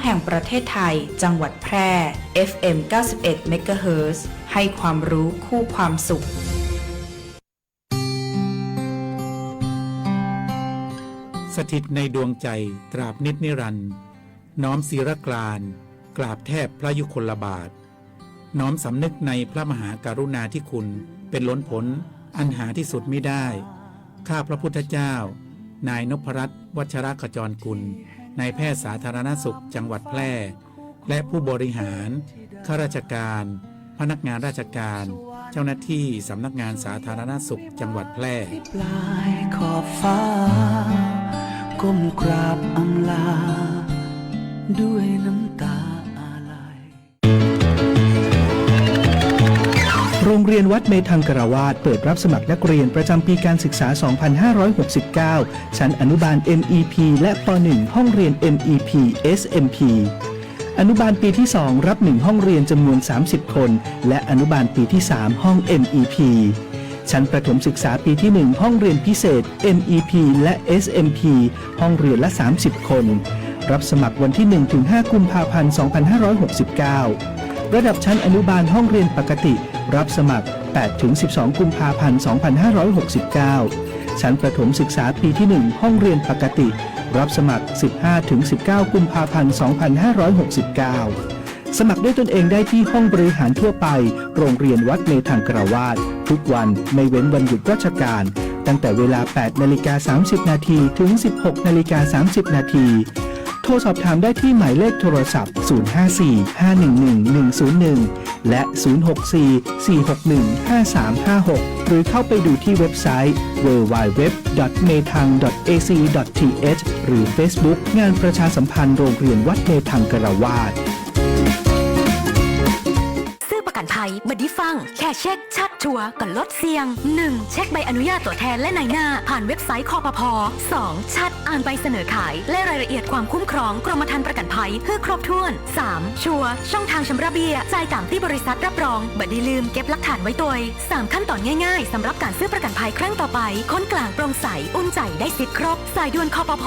ห่งประเทศไทยจังหวัดแพร่ FM 91 เมกะเฮิรตซ์ให้ความรู้คู่ความสุขสถิตในดวงใจตราบนิจนิรันดร์น้อมศิรกรานต์กราบแทบพระยุคลบาทน้อมสำนึกในพระมหากรุณาธิคุณเป็นล้นพ้นอันหาที่สุดมิได้ข้าพระพุทธเจ้านายนพรัตน์วัชรขจรกุลนายแพทย์สาธารณสุขจังหวัดแพร่และผู้บริหารข้าราชการพนักงานราชการเจ้าหน้าที่สำนักงานสาธารณสุขจังหวัดแพร่ปลายขอบฟ้าก้มกราบอำลาด้วยน้ำตาอาลัยโรงเรียนวัดเมธังกรวาสเปิดรับสมัครนักเรียนประจำปีการศึกษา 2569 ชั้นอนุบาล MEP และป .1 ห้องเรียน MEP SMP อนุบาลปีที่ 2 รับ 1 ห้องเรียนจำนวน 30 คน และอนุบาลปีที่ 3 ห้อง MEP ชั้นประถมศึกษาปีที่ 1 ห้องเรียนพิเศษ MEP และ SMP ห้องเรียนละ 30 คนรับสมัครวันที่ 1-5 กุมภาพันธ์ 2569 ระดับชั้นอนุบาลห้องเรียนปกติรับสมัคร 8-12 กุมภาพันธ์ 2569 ชั้นประถมศึกษาปีที่ 1 ห้องเรียนปกติรับสมัคร 15-19 กุมภาพันธ์ 2569 สมัครด้วยตนเองได้ที่ห้องบริหารทั่วไปโรงเรียนวัดเมธังกรวาสทุกวันไม่เว้นวันหยุดราชการตั้งแต่เวลา 8:30 นาทีถึง 16:30 นาทีโทรสอบถามได้ที่หมายเลขโทรศัพท์ 054-511-101 และ 064-461-5356 หรือเข้าไปดูที่เว็บไซต์ www.methang.ac.th หรือ Facebook งานประชาสัมพันธ์โรงเรียนวัดเมธังกรวาสประกันภัยบัดดี้ฟังแค่เช็คชัดชัวร์ก่อนลดเสี่ยง 1. เช็คใบอนุญาตตัวแทนและนายหน้าผ่านเว็บไซต์คปภ. 2. ชัดอ่านใบเสนอขายและรายละเอียดความคุ้มครองกรมธรรม์ประกันภัยเพื่อครบถ้วน 3. ชัวร์ช่องทางชำระเบี้ยจ่ายตามที่บริษัทรับรองบัดดี้ลืมเก็บหลักฐานไว้ตัว 3 ขั้นตอนง่ายๆสำหรับการซื้อประกันภัยครั้งต่อไปค้นกลางโปร่งใสอุ่นใจได้สิทธิ์ครบสายด่วนคปภ.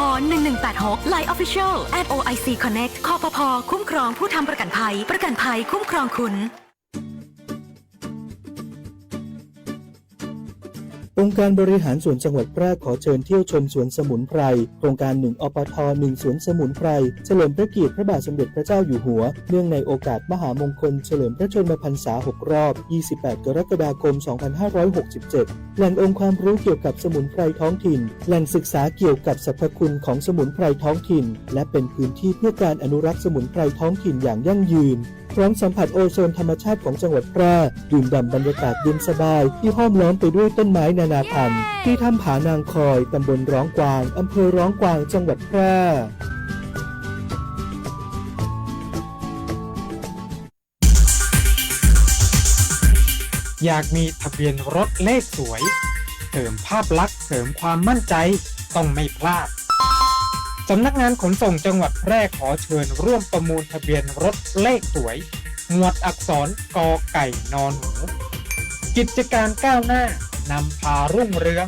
1186 Line Official @OIC Connect คปภ.คุ้มครองผู้ทำประกันภัยคุ้มครองคุณองค์การบริหารส่วนจังหวัดแพร่ขอเชิญเที่ยวชมสวนสมุนไพรโครงการ1 อปท. 1 สวนสมุนไพรเฉลิมพระเกียรติพระบาทสมเด็จพระเจ้าอยู่หัวเนื่องในโอกาสมหามงคลเฉลิมพระชนมพรรษา6 รอบ 28 กรกฎาคม 2567 แหล่งองค์ความรู้เกี่ยวกับสมุนไพรท้องถิ่นแหล่งศึกษาเกี่ยวกับสรรพคุณของสมุนไพรท้องถิ่นและเป็นพื้นที่เพื่อการอนุรักษ์สมุนไพรท้องถิ่นอย่างยั่งยืนพร้อมสัมผัสโอโซนธรรมชาติของจังหวัดแพร่ดื่มด่ำบรรยากาศเย็นสบายที่ห้อมล้อมไปด้วยต้นไม้นานาพันธุ์ที่ถ้ำผานางคอยตำบลร้องกวางอำเภอร้องกวางจังหวัดแพร่อยากมีทะเบียนรถเลขสวยเสริมภาพลักษณ์เสริมความมั่นใจต้องไม่พลาดสำนักงานขนส่งจังหวัดแพร่ขอเชิญร่วมประมูลทะเบียนรถเลขสวยหมวดอักษรกอไก่นอนหนูกิจการก้าวหน้านำพารุ่งเรือง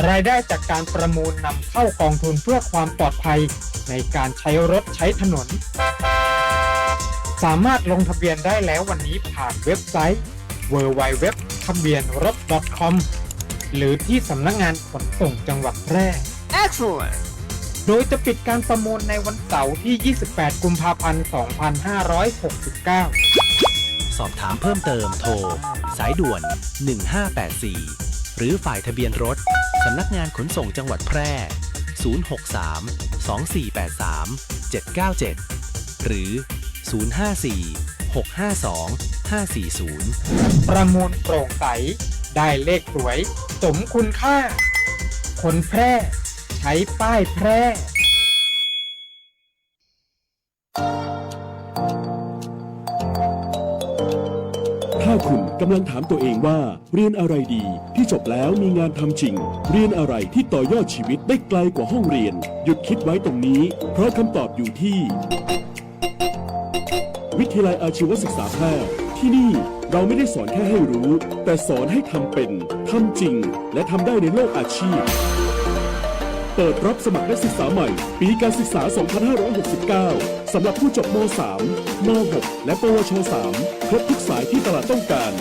รายได้จากการประมูลนำเข้ากองทุนเพื่อความปลอดภัยในการใช้รถใช้ถนนสามารถลงทะเบียนได้แล้ววันนี้ผ่านเว็บไซต์ www.ทะเบียนรถ .com หรือที่สำนักงานขนส่งจังหวัดแพร่ Excellent โดยจะปิดการประมูลในวันเสาร์ที่ 28 กุมภาพันธ์ 2569 สอบถามเพิ่มเติมโทรสายด่วน 1584 หรือฝ่ายทะเบียนรถสำนักงานขนส่งจังหวัดแพร่ 063 2483 797 หรือ 054 652 540 ประมูลโปร่งใสได้เลขสวยสมคุณค่าคนแพร่ใช้ป้ายแพร่ ถ้าคุณกำลังถามตัวเองว่าเรียนอะไรดีที่จบแล้วมีงานทำจริงเรียนอะไรที่ต่อยอดชีวิตได้ไกลกว่าห้องเรียนหยุดคิดไว้ตรงนี้เพราะคำตอบอยู่ที่วิทยาลัยอาชีวศึกษาแพร่ที่นี่เราไม่ได้สอนแค่ให้รู้แต่สอนให้ทำเป็นทำจริงและทำได้ในโลกอาชีพ เปิดรับสมัครนักศึกษาใหม่ปีการศึกษา 2569 สำหรับผู้จบม.3 ม.6 และปวช.3 ครบทุกสายที่ตลาดต้องการ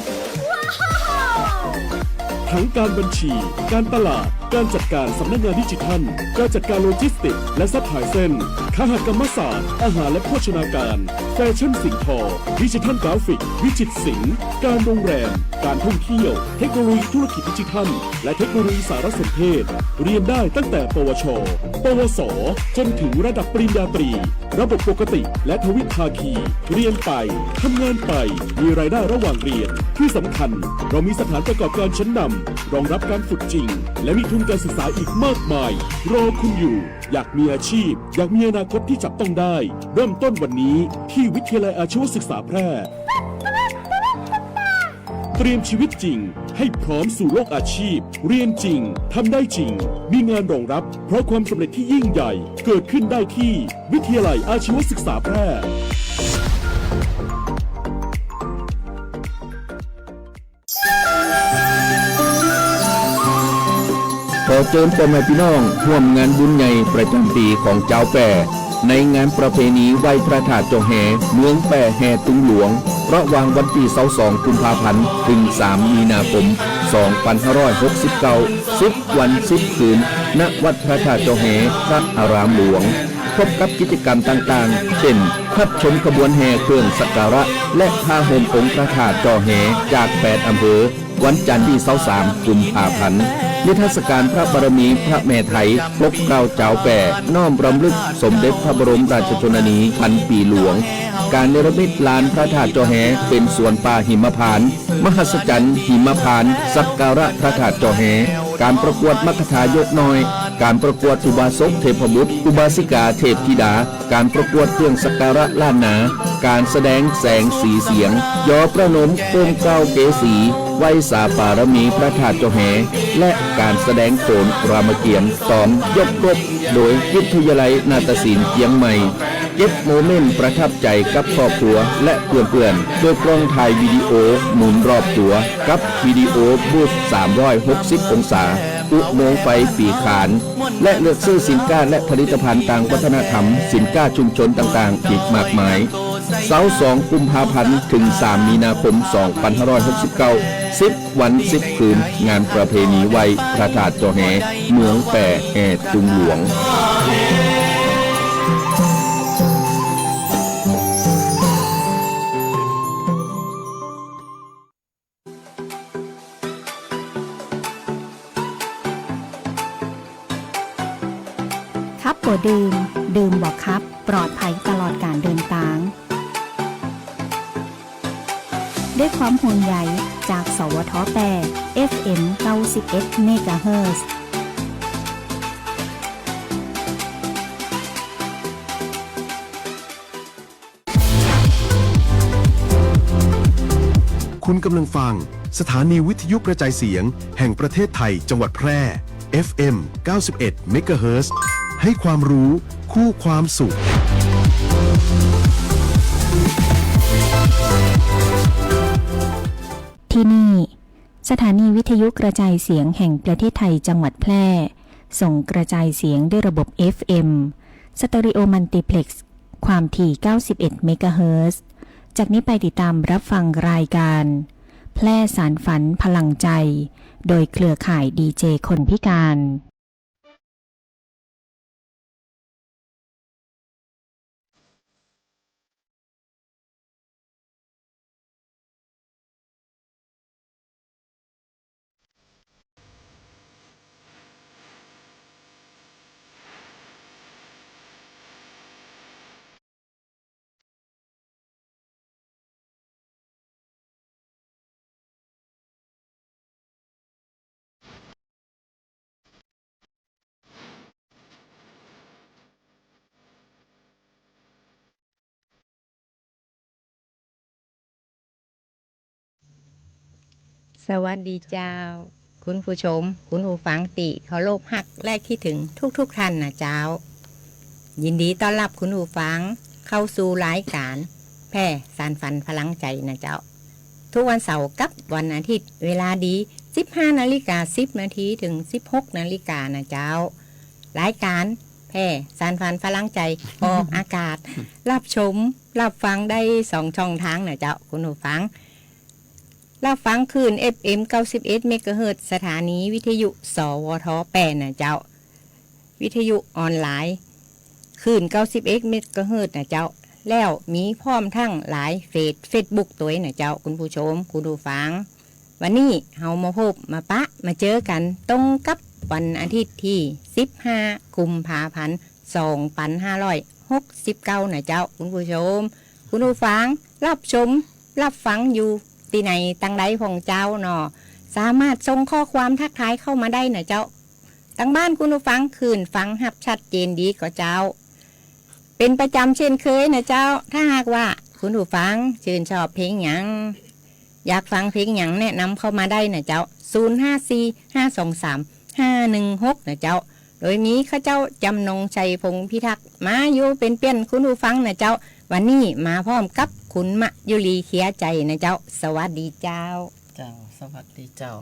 ทั้งการบัญชีการตลาดการจัดการสำนักงานดิจิทัลการจัดการโลจิสติกส์และซัพพลายเส้นคหกรรมศาสตร์อาหารและโภชนาการแฟชั่นสิ่งทอดิจิทัลกราฟิกวิจิตรศิลป์การโรงแรมการท่องเที่ยวเทคโนโลยีธุรกิจดิจิทัลและเทคโนโลยีสารสนเทศเรียนได้ตั้งแต่ปวชปวสจนถึงระดับปริญญาตรีระบบปกติและทวิภาคีเรียนไปทำงานไปมีรายได้ระหว่างเรียนที่สำคัญเรามีสถานประกอบการชั้นนำรองรับการฝึกจริงและมีทุนการศึกษาอีกมากมายรอคุณอยู่อยากมีอาชีพอยากมีอนาคตที่จับต้องได้เริ่มต้นวันนี้ที่วิทยาลัยอาชีวศึกษาแพร่เตรียมชีวิตจริงให้พร้อมสู่โลกอาชีพเรียนจริงทำได้จริงมีงานรองรับเพราะความสำเร็จที่ยิ่งใหญ่เกิดขึ้นได้ที่วิทยาลัยอาชีวศึกษาแพร่ขอเชิญพ่อแม่พี่น้องร่วมงานบุญใหญ่ประจำปีของเจ้าแป่ในงานประเพณีไหว้พระธาตุเจ้าแห่เมืองแป่แห่ตุงหลวงระหว่างวันที่22 กุมภาพันธ์ถึง 3 มีนาคม 2569 10 วัน10 คืนณวัดพระธาตุเจ้าแห่พระอารามหลวงพบกับกิจกรรมต่างๆเช่นพัดชมขบวนแห่เครื่องสักการะและพาห่มองค์พระธาตุเจ้าแห่จาก8 อำเภอวันจันทร์ที่23 กุมภาพันธ์นิทรรศการพระบารมีพระแม่ไทยปกเกล้าเจ้าแป่น้อมรำลึกสมเด็จพระบรมราชชนนีพันปีหลวงการเนรมิตลานพระธาตุเจ้าแห่เป็นสวนป่าหิมพานต์มหัศจรรย์หิมพานต์สักการะพระธาตุเจ้าแห่การประกวดมัคคทายกน้อยการประกวดอุบาสกเทพบุตรอุบาสิกาเทพธิดาการประกวดเครื่องสักการะล้านนาการแสดงแสงสีเสียงยอประนมโคมเก้าเกษีไหว้สาปารมีพระธาตุเจ้าแห่และการแสดงโขนรามเกียรติ์ตอนยกรบโดยวิทยาลัยนาฏศิลป์เชียงใหม่เก็บโมเมนต์ประทับใจกับครอบครัวและเพื่อนๆโดยกล้องถ่ายวิดีโอหมุนรอบตัวกับวิดีโอบูธ360 องศาอุโมงค์ไฟปีขานและเลือกซื้อสินค้าและผลิตภัณฑ์ต่างวัฒนธรรมสินค้าชุมชนต่างๆอีกมากมายเสาร์2 กุมภาพันธ์ถึง 3 มีนาคม 2569 10 วัน 10 คืนงานประเพณีไหว้พระธาตุเจ้าแห่เมืองแป่แห่ตุงหลวงครับบ่ดื่มบ่ครับปลอดภัยตลอดการเดินทางด้วยความห่วงใยจากสวทแปร FM 91 เมกะเฮิรตซ์คุณกำลังฟังสถานีวิทยุกระจายเสียงแห่งประเทศไทยจังหวัดแพร่ FM 91 เมกะเฮิรตซ์ให้ความรู้คู่ความสุขที่นี่สถานีวิทยุกระจายเสียงแห่งประเทศไทยจังหวัดแพร่ส่งกระจายเสียงด้วยระบบ FM สเตอริโอมัลติเพล็กซ์ความถี่91 เมกะเฮิรตซ์จากนี้ไปติดตามรับฟังรายการแพร่สารฝันพลังใจโดยเครือข่ายดีเจคนพิการสวัสดีเจ้าคุณผู้ชมคุณผู้ฟังติเคารพฮักและคิดถึงทุกท่านนะเจ้ายินดีต้อนรับคุณผู้ฟังเข้าสู่รายการแพร่สารฝันพลังใจนะเจ้าทุกวันเสาร์กับวันอาทิตย์เวลาดี 15:10 นาทีถึง 16:00 นาฬิกานะเจ้า รายการแพร่สารฝันพลังใจออกอากาศ รับชมรับฟังได้2ช่องทางนะเจ้าคุณผู้ฟังรับฟังคืน FM 91 เมกะเฮิรตซ์สถานีวิทยุสวท8นะเจ้าวิทยุออนไลน์คืน91 เมกะเฮิรตซ์นะเจ้าแล้วมีพร้อมทั้งหลายเฟซบุ๊กตัวนะเจ้าคุณผู้ชมคุณผู้ฟังวันนี้เฮามาพบมาปะมาเจอกันตรงกับวันอาทิตย์ที่15กุมภาพันธ์2569นะเจ้าคุณผู้ชมคุณผู้ฟังรับชมรับฟังอยู่ที่ไหนตั้งใดของเจ้าเนาะสามารถส่งข้อความทักทายเข้ามาได้นะเจ้าตั้งบ้านคุณผู้ฟังคืนฟังหับชัดเจนดีก็เจ้าเป็นประจำเช่นเคยนะเจ้าถ้าหากว่าคุณผู้ฟังชื่นชอบเพลงหยังอยากฟังเพลงหยังแนะนำเข้ามาได้นะเจ้า0545235516นะเจ้าโดยมีข้าเจ้าจำนงชัยพงษ์พิทักษ์มาอยู่เป็นเปี้ยนคุณผู้ฟังนะเจ้าวันนี้มาพร้อมกับคุณมะยุรีเขียใจนะเจ้าสวัสดีเจ้าเจ้าสวัสดีเจ้า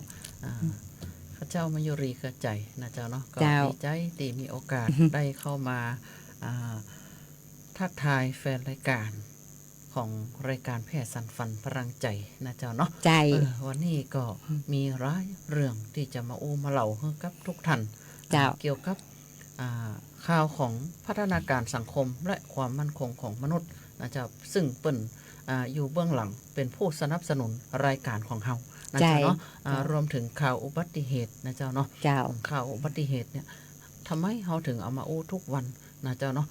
ข้าเจ้ามายุรีเขียใจนะเจ้าเนาะก็ดีใจที่มีโอกาส ได้เข้ามาทักทายแฟนรายการของรายการแพร่สันฟันพลังใจนะเจ้าเนาะใจวันนี้ก็มีร้ายเรื่องที่จะมามาเล่าให้กับทุกท่านเกี่ยวกับข่าวของพัฒนาการสังคมและความมั่นคงของมนุษย์นะเจ้าซึ่งเป็นอยู่เบื้องหลังเป็นผู้สนับสนุนรายการของเฮานะเจ้าเนาะรวมถึงข่าวอุบัติเหตุนะเจ้าเนาะข่าวอุบัติเหตุเนี่ยทำไมเฮาถึงเอามาทุกวันนะเจ้าเนาะ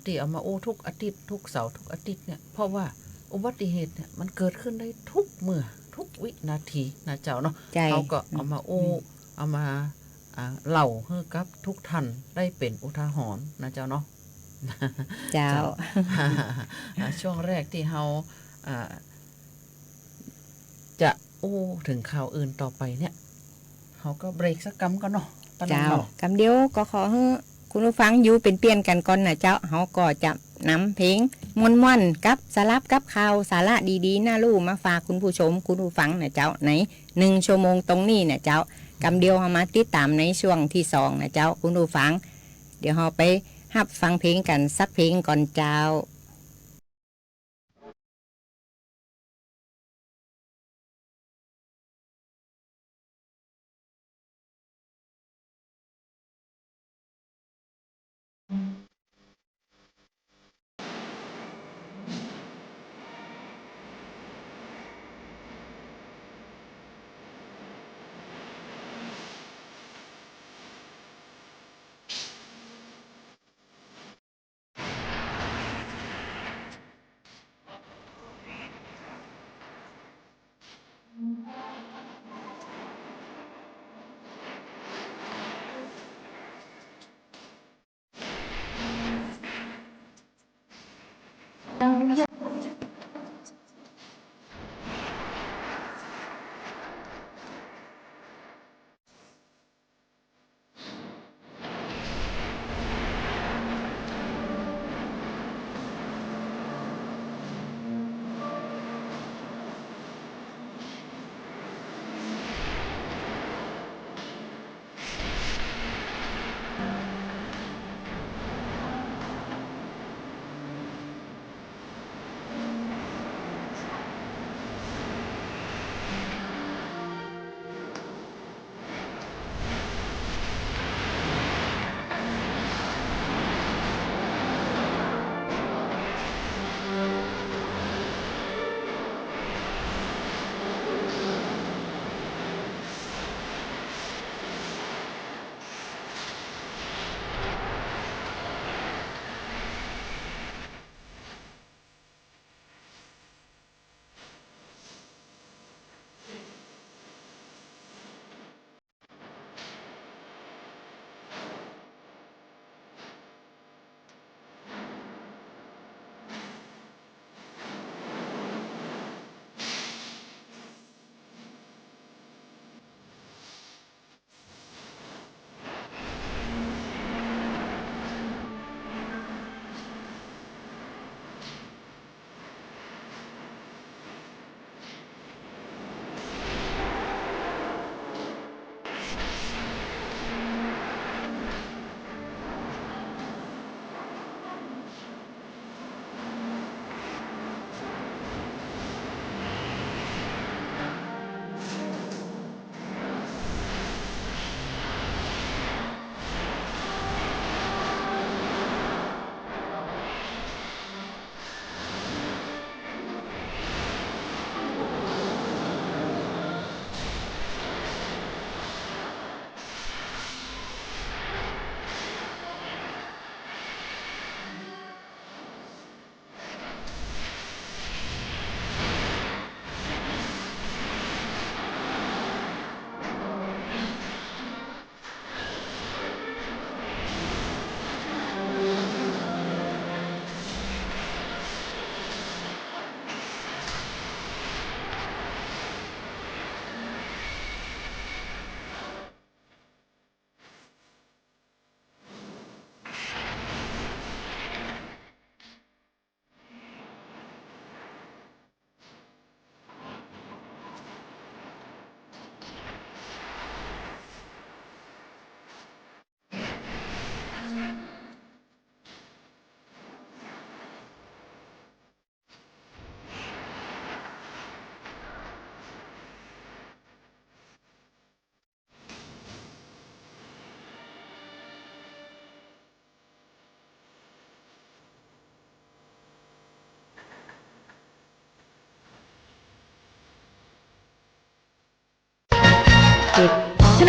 ที่เอามาทุกอาทิตย์ทุกเสาร์ทุกอาทิตย์เนี่ยเพราะว่าอุบัติเหตุเนี่ยมันเกิดขึ้นได้ทุกเมื่อทุกวินาทีนะเจ้าเนาะเขาก็เอามาเอามาเล่าให้กับทุกท่านได้เป็นอุทาหรณ์นะเจ้าเนาะเจ้า ช่วงแรกที่เราจะถึงข่าวอื่นต่อไปเนี่ยเขาก็เบรกสักกำก่อนเนาะเจ้ากำเดียวก็ขอให้คุณผู้ฟังอยู่เป็นเปลี่ยนกันก่อนนะเจ้าเขาก็จะนำเพลงม่วนๆกับสลับกับข่าวสาระดีๆน่ารู้มาฝากคุณผู้ชมคุณผู้ฟังนะเจ้าใน1 ชั่วโมงตรงนี้นะเจ้ากำเดียวเรามาติดตามในช่วงที่2นะเจ้าคุณผู้ฟังเดี๋ยวเราไปรับฟังเพลงกันสักเพลงก่อนเจ้า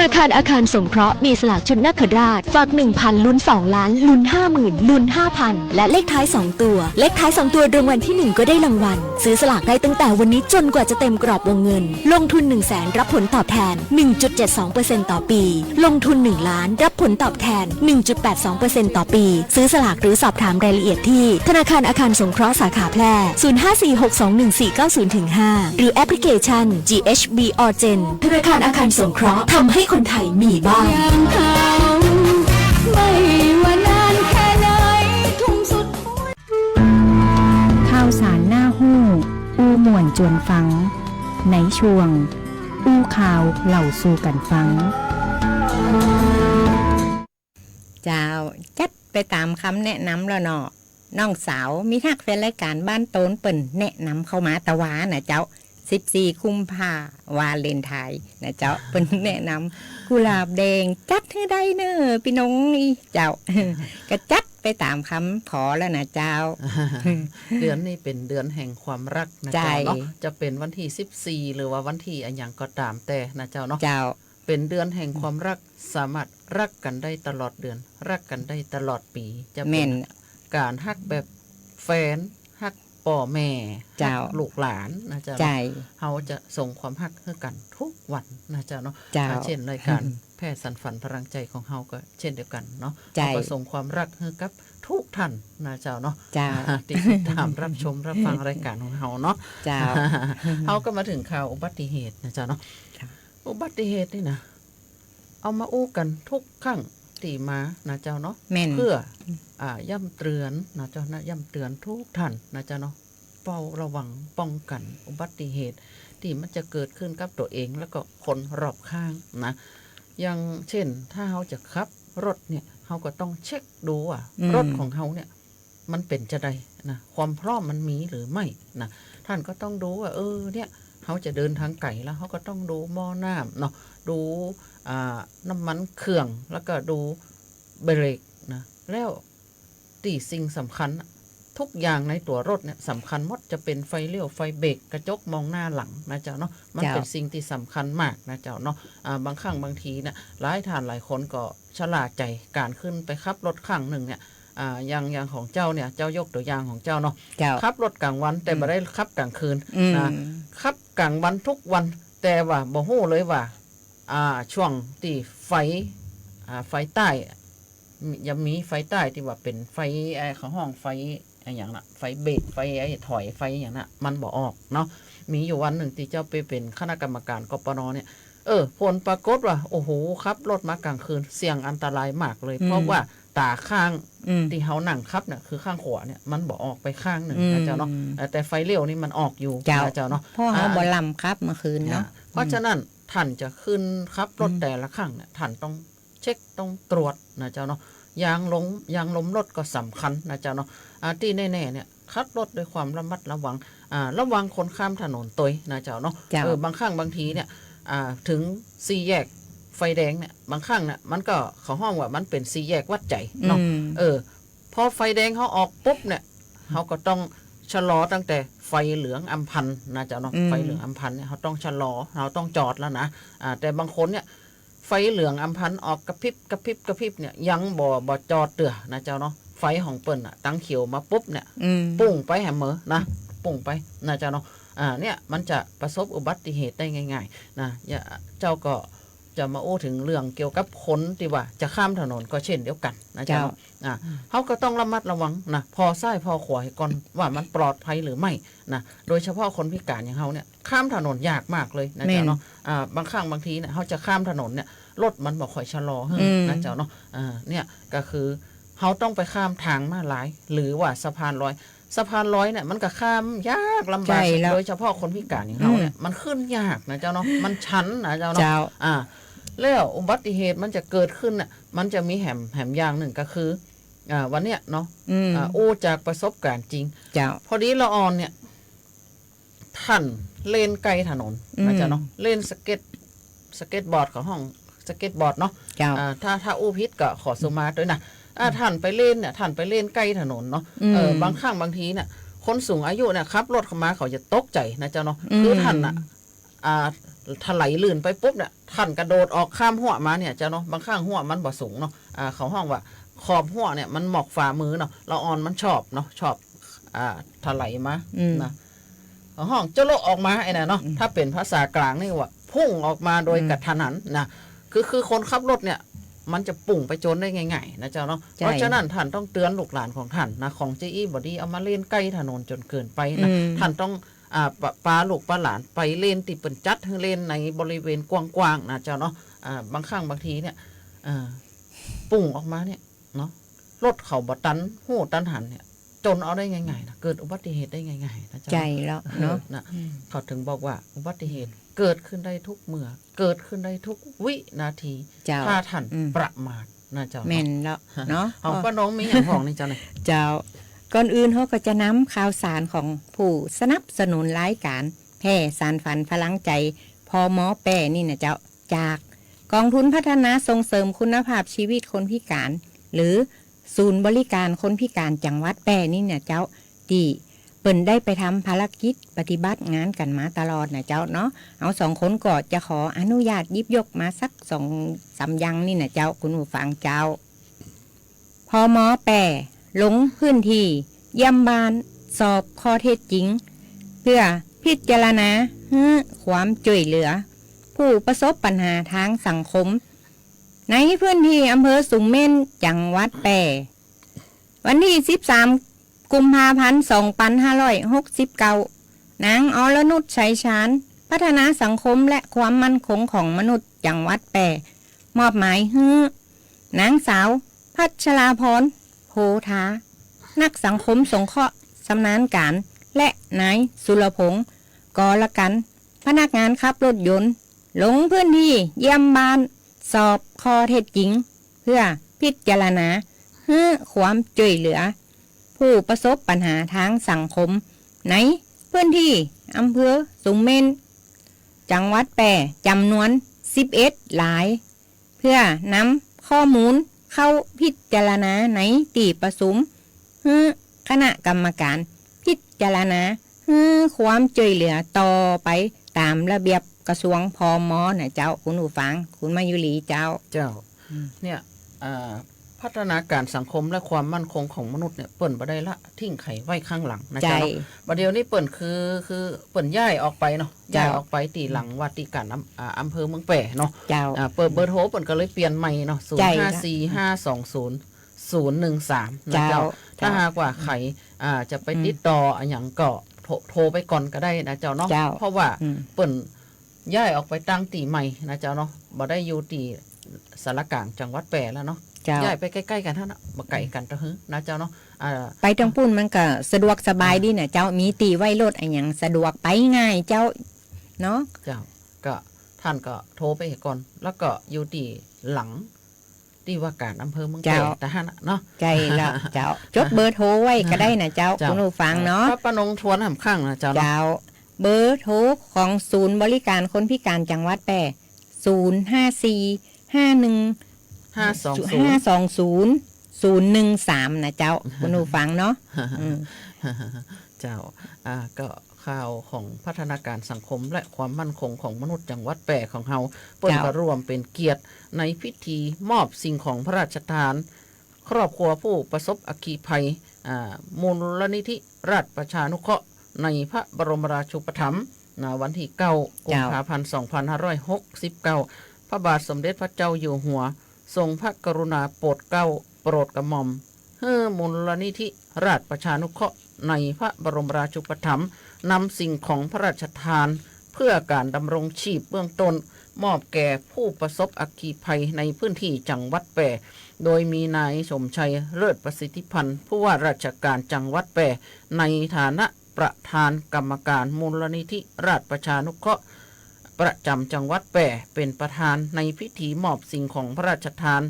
นาคารอาคารสงเคราะห์มีสลากชุดนาคราชฝาก 1,000 ลุ้น 2 ล้านลุ้น 50,000 ลุ้น 5,000 และเลขท้าย 2 ตัวเลขท้าย 2 ตัวรางวัลที่ 1 ก็ได้รางวัลซื้อสลากได้ตั้งแต่วันนี้จนกว่าจะเต็มกรอบวงเงินลงทุน 100,000 รับผลตอบแทน 1.72% ต่อปีลงทุน1ล้านรับผลตอบแทน 1.82% ต่อปีซื้อสลากหรือสอบถามรายละเอียดที่ธนาคารอาคารสงเคราะห์สาขาแพร่ 0546214490-5 หรือแอปพลิเคชัน GHB Orgen ธนาคารอาคารสงเคราะห์ทำให้คนไทยมีบ้านไม่ว่านานแค่ไหนทุ่มสุดข่าวสารหน้าหู้อู้ม่วนจวนฟังในช่วงอู้ข่าวเล่าสู่กันฟังเจ้าจัดไปตามคำแนะนำแล้วเนาะน้องสาวมีทักแฟนรายการบ้านโตนเปิ่นแนะนำเข้ามาตะวานะเจ้า14 กุมภาวาเลนไทน์นะเจ้าเปิ่นแนะนำกุหลาบแดงจัดให้ได้เนอะพี่น้องนี่เจ้า ก็จัดไปตามคำขอแล้วนะเจ้า เดือนนี้เป็นเดือนแห่งความรักนะเจ้าเนาะจะเป็นวันที่14หรือว่าวันที่อันยังก็ตามแต่นะเจ้าเนาะเป็นเดือนแห่งความรักสามารถรักกันได้ตลอดเดือนรักกันได้ตลอดปีจะเป็นการฮักแบบแฟนฮักพ่อแม่ฮักลูกหลานนะเจ้าเขาจะส่งความฮักให้กันทุกวันนะเจ้าเนาะเช่นรายการแพทย์สันฝันพลังใจของเขาก็เช่นเดียวกันเนาะเขาก็ส่งความรักให้กับทุกท่านนะเจ้าเนาะที่ติดตามรับชมรับฟังรายการของเขาเนาะเขาก็มาถึงข่าวอุบัติเหตุนะเจ้าเนาะอุบัติเหตุนี่นะเอามาอู้กันทุกครั้งตีมานะเจ้าเนาะเพื่อย่ำเตือนนะเจ้านะย่ำเตือนทุกท่านนะเจ้าเนาะเฝ้าระวังป้องกันอุบัติเหตุที่มันจะเกิดขึ้นกับตัวเองแล้วก็คนรอบข้างนะอย่างเช่นถ้าเขาจะขับรถเนี่ยเขาก็ต้องเช็คดูว่ารถของเขาเนี่ยมันเป็นจะใดนะความพร้อมมันมีหรือไม่นะท่านก็ต้องดูว่าเนี่ยเขาจะเดินทางไกลแล้วเขาก็ต้องดูหม้อน้ำเนาะดูน้ำมันเครื่องแล้วก็ดูเบรกนะแล้วตีสิ่งสำคัญทุกอย่างในตัวรถเนี่ยสำคัญหมดจะเป็นไฟเลี้ยวไฟเบรกกระจกมองหน้าหลังนะเจ้าเนาะมันเป็นสิ่งที่สำคัญมากนะเจ้าเนาะบางครั้งบางทีเนี่ยหลายท่านหลายคนก็ฉลาดใจการขึ้นไปขับรถข้างหนึ่งเนี่ยอย่างของเจ้าเนี่ยเจ้ายกตัวอย่างของเจ้าเนาะขับรถกลางวันแต่ไม่ได้ขับกลางคืนนะขับกลางวันทุกวันแต่ว่าบ่ฮู้เลยว่าช่วงที่ไฟใต้ยังมีไฟใต้ที่ว่าเป็นไฟของห้องไฟอย่างน่ะไฟเบรกไฟถอยไฟอย่างน่ะมันบ่ออกเนาะมีอยู่วันหนึ่งที่เจ้าไปเป็นคณะกรรมการกปนเนี่ยผลปรากฏว่าโอ้โหขับรถมากลางคืนเสี่ยงอันตรายมากเลยเพราะว่าตาข้างที่เขานั่งขับเนี่ยคือข้างขวาเนี่ยมันบ่ออกไปข้างหนึ่งนะเจ้าเนาะแต่ไฟเลี้ยวนี่มันออกอยู่นะเจ้าเนาะพ่อเขาบ่ลำครับเมื่อคืนเนาะเพราะฉะนั้นท่านจะขึ้นขับรถแต่ละครั้งเนี่ยท่านต้องเช็คต้องตรวจนะเจ้าเนาะยางล้มรถก็สำคัญนะเจ้าเนาะที่แน่ๆเนี่ยขับรถด้วยความระมัดระวังคนข้ามถนนตัวนะเจ้าเนาะบางครั้งบางทีเนี่ยถึง4 แยกไฟแดงเนี่ยบางครั้งเนี่ยมันก็เขาห้องว่ามันเป็น4 แยกวัดใจเนาะพอไฟแดงเขาออกปุ๊บเนี่ยเขาก็ต้องชะลอตั้งแต่ไฟเหลืองอัมพันธ์นะเจ้าเนาะไฟเหลืองอัมพันธ์เนี่ยเขาต้องชะลอเราต้องจอดแล้วนะแต่บางคนเนี่ยไฟเหลืองอัมพันธ์ออกกระพริบเนี่ยยังบ่จอดเตือนะเจ้าเนาะไฟของเปิ้นตั้งเขียวมาปุ๊บเนี่ยปุ่งไปแหมเหมอนะปุ่งไปนะเจ้าเนาะเนี่ยมันจะประสบอุบัติเหตุได้ง่ายๆนะเจ้าก็จะมาโอ้ถึงเรื่องเกี่ยวกับคนที่ว่าจะข้ามถนนก็เช่นเดียวกันนะเจ้าเขาก็ต้องระมัดระวังนะพอซ้ายพอขวาก่อนว่ามันปลอดภัยหรือไม่นะโดยเฉพาะคนพิการอย่างเขาเนี่ยข้ามถนนยากมากเลยนะเจ้าเนาะบางครั้งบางทีเนี่ยเขาจะข้ามถนนเนี่ยรถมันบอกค่อยชะลอนะเจ้าเนาะเนี่ยก็คือเขาต้องไปข้ามทางมาลายหรือว่าสะพานลอยเนี่ยมันก็ข้ามยากลำบากโดยเฉพาะคนพิการอย่างเขาเนี่ยมันขึ้นยากนะเจ้าเนาะมันชันนะเจ้าเนาะแล้วอุบัติเหตุมันจะเกิดขึ้นน่ะมันจะมีแหมอย่างหนึ่งก็คือวันเนี้ยเนาะจากประสบการณ์จริงพอดีละออนเนี่ยท่านเล่นไกลถนนนะเจ้าเนาะเล่นสเก็ตบอร์ดของห้องสเก็ตบอร์ดเนาะถ้าพิษก็ขอสุมาด้วยนะท่านไปเล่นเนี่ยท่านไปเล่นใกล้ถนนเนาะบางครั้งบางทีเนี่ยคนสูงอายุเนี่ยขับรถเข้ามาเขาจะตกใจนะเจ้าเนาะคือท่านน่ะ ถลายลื่นไปปุ๊บเนี่ยท่านกระโดดออกข้ามหัวมาเนี่ยเจ้าเนาะบางข้างหัวมันบ่สูงเนาะเขาห้องว่าขอบหัวเนี่ยมันหมอกฝ่ามือเนาะเราอ่อนมันชอบเนาะชอบถลายมานะห้องเจ้าโลออกมาไอ้น่ะเนาะถ้าเป็นภาษากลางนี่ว่าพุ่งออกมาโดยกระทันหันนะคือคนขับรถเนี่ยมันจะปุ่งไปจนได้ง่ายๆนะเจ้าเนาะเพราะฉะนั้นท่านต้องเตือนลูกหลานของท่านนะของเจ้บอดี้เอามาเล่นใกล้ถนนจนเกินไปนะท่านต้องปลาลูกปลาหลานไปเล่นติดเป็นจัดให้เล่นในบริเวณกว้างๆนะเจ้าเนาะบางครั้งบางทีเนี่ยปุ่งออกมาเนี่ยเนาะรถเขาบตันหูตันหันเนี่ยจนเอาได้ง่ายๆนะเกิดอุบัติเหตุได้ง่ายๆนะเจ้าใจแล้วเนาะนะเขาถึงบอกว่าอุบัติเหตุเกิดขึ้นได้ทุกเมื่อเกิดขึ้นได้ทุกวินาทีถ้าท่านประมาทนะเจ้าแม่นแล้วเนาะของป้าน้องมีอย่างของนี่เจ้าเนี่ยเจ้าก่อนอื่นเขาก็จะนำข่าวสารของผู้สนับสนุนรายการแพร่สารฝันพลังใจพอหมอแป้นี่นะเจ้าจากกองทุนพัฒนาส่งเสริมคุณภาพชีวิตคนพิการหรือศูนย์บริการคนพิการจังหวัดแป้นี่เนี่ยเจ้าที่เปิ่นได้ไปทำภารกิจปฏิบัติงานกันมาตลอดนะเจ้าเนาะเอา2 คนก็จะขออนุญาตยิบยกมาสัก2-3อย่างนี่นะเจ้าคุณผู้ฟังเจ้าพอหมอแป้ลงพื้นที่เยี่ยมบ้านสอบข้อเท็จจริงเพื่อพิจารณาความช่วยเหลือผู้ประสบปัญหาทางสังคมในพื้นที่อำเภอสูงเม่นจังหวัดแปร่วันที่13 กุมภาพันธ์2569นางอรนุชชัยชาญพัฒนาสังคมและความมั่นคงของมนุษย์จังหวัดแปร่มอบหมายให้นางสาวพัชราพรโพธานักสังคมสงเคราะห์ชำนาญการและนายสุรพงศ์กรกันพนักงานขับรถยนต์ลงพื้นที่เยี่ยมบ้านสอบข้อเท็จจริงเพื่อพิจารณาความช่วยเหลือผู้ประสบปัญหาทางสังคมในพื้นที่อำเภอสูงเม่นจังหวัดแปร่จำนวน11หลายเพื่อนำข้อมูลเข้าพิจารณาในที่ประชุมคณะกรรมการพิจารณาความช่วยเหลือต่อไปตามระเบียบกระทรวงพม.นะเจ้าคุณผู้ฟังคุณมายุรีเจ้าเนี่ยพัฒนาการสังคมและความมั่นคงของมนุษย์เนี่ยเปิ่นบ่ได้ละทิ้งไข่ไว้ข้างหลังนะเจ้าประเดี๋ยวนี้เปิ่นคือเปิ่นย้ายออกไปเนาะย้ายออกไปตีหลังวัดตีการอำเภอเมืองแปร่เนาะเปิดเบอร์โทรเปิ่นก็เลยเปลี่ยนใหม่เนาะ0545200013นะเจ้าถ้าหากว่าไข่จะไปติดต่ออย่างก็โทรไปก่อนก็ได้นะเจ้าเนาะเพราะว่าเปิ่นย้ายออกไปตั้งตีใหม่นะเจ้าเนาะบ่ได้อยู่ตีสารกลางจังหวัดแปร่แล้วเนาะย้ายไปใกล้ๆกันเท่านั้นบ่ไกลกันตะฮึนะเจ้าเนาะไปทางปุ่นมันก็สะดวกสบายดีเนี่ยเจ้ามีตีไว้รถอะไรอย่างสะดวกไปง่ายเจ้าเนาะเจ้าก็ท่านก็โทรไปก่อนแล้วก็อยู่ที่หลังที่ว่าการอำเภอเมืองแปร่แต่ท่านเนาะใจละเจ้าจดเบอร์โทรไว้ก็ได้นะเจ้าคุณผู้ฟังเนาะป้านงทวนหำข้างนะเจ้าเบอร์โทรของศูนย์บริการคนพิการจังหวัดแปร่0545152013นะเจ้าคุณผู้ฟังเนาะเจ้าก็ข่าวของพัฒนาการสังคมและความมั่นคงของมนุษย์จังหวัดแปร่ของเฮาเปิ้นก็ร่วมเป็นเกียรติในพิธีมอบสิ่งของพระราชทานครอบครัวผู้ประสบอัคคีภัยมูลนิธิราชประชานุเคราะห์ในพระบรมราชูปถัมภ์วันที่9 กุมภาพันธ์ 2569พระบาทสมเด็จพระเจ้าอยู่หัวทรงพระกรุณาโปรดเกล้าโปรดกระหม่อมให้มูลนิธิราชประชานุเคราะห์ในพระบรมราชูปถัมภ์นำสิ่งของพระราชทานเพื่อการดำรงชีพเบื้องต้นมอบแก่ผู้ประสบอัคคีภัยในพื้นที่จังหวัดแปร่โดยมีนายสมชัยเลิศประสิทธิพันธ์ผู้ว่าราชการจังหวัดแปร่ในฐานะประธานกรรมการมูลนิธิราชประชานุเคราะห์ประจำจังหวัดแปร่เป็นประธานในพิธีมอบสิ่งของพระราชทาน